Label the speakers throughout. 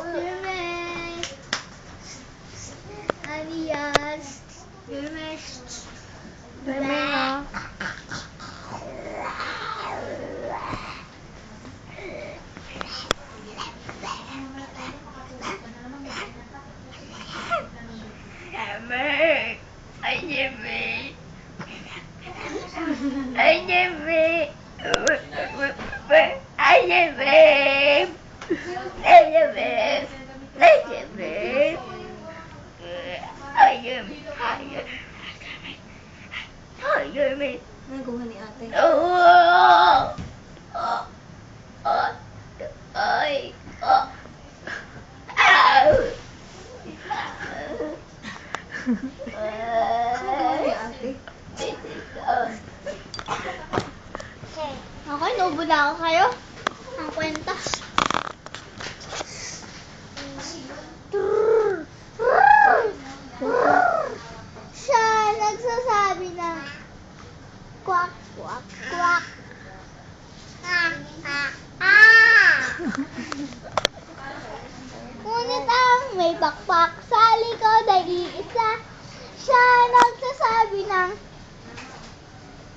Speaker 1: Hermes! Alias! Hermes!
Speaker 2: Hermes,
Speaker 1: Hermes! Ay, Jimmy! Ay, Jimmy! Ay, Jimmy! Ay, Jimmy! Ay, Jimmy! Ay, Jimmy! Ay, Jimmy!
Speaker 2: naguha ni ate.
Speaker 1: Oh! Oh! Oh! Ay! Oh! Ow!
Speaker 2: Naguha ni ate.
Speaker 1: Okay, nubo na ako kayo. Ang kwenta. Siya nagsasabi na kwak, kwak, kwak. Ngunit ang may bakpak sa likod ay iisa. Siya nagsasabi ng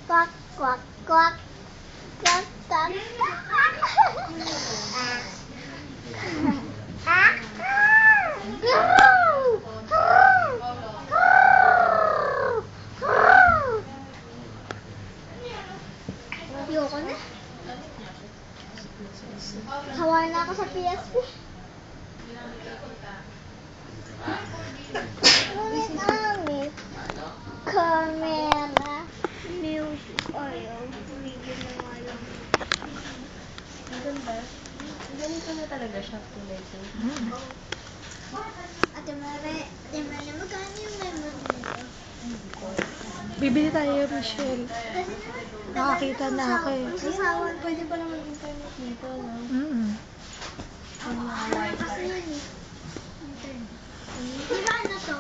Speaker 1: kwak, kwak, kwak. Kwak, kwak. Ayoko na. Hawa na ako sa PSP. Ngunit ang may camera, music, ayaw, video na nga lang.
Speaker 2: Ang ganda. Ganito na talaga siya kulay ko.
Speaker 1: Ate Mare, magkano yung memory nito?
Speaker 2: Bibili tayo, Michelle.
Speaker 1: Kasi
Speaker 2: Nakakita na ako eh.
Speaker 1: Sasawan, pwede pa naman internet dito, no? Kasi yun eh. Internet. Di ba ano to?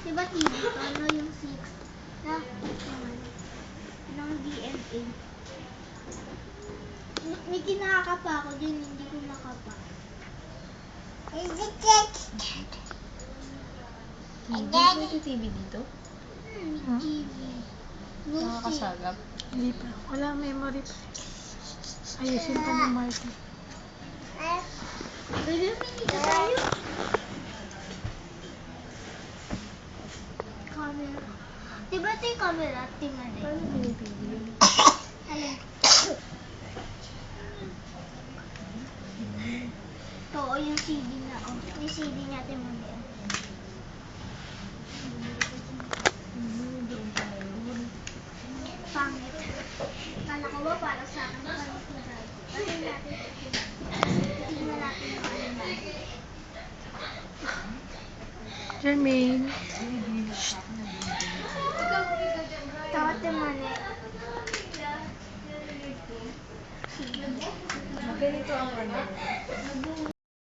Speaker 1: Di ba TV to? Ano yung 6? Na, naman. Anong DMA? May kinakapa ako dyan, hindi ko makapa.
Speaker 2: May TV dito?
Speaker 1: TV.
Speaker 2: Nakakasagap. Hindi pa. Wala memory pa. Ayusin pa ni Marty.
Speaker 1: Bebe, hindi ka tayo. Camera. Diba ito yung camera? Tingnan eh.
Speaker 2: Paano pinipili yun?
Speaker 1: Alin? Ito, o yung CD na, o. Yung CD natin mo yan. Pangit. Kala ko ba para sa akin? Pangit na tayo. Tingnan natin. Tingnan natin yung ano natin.
Speaker 2: Jermaine.
Speaker 1: Tate mane.
Speaker 2: Ganito ang ano.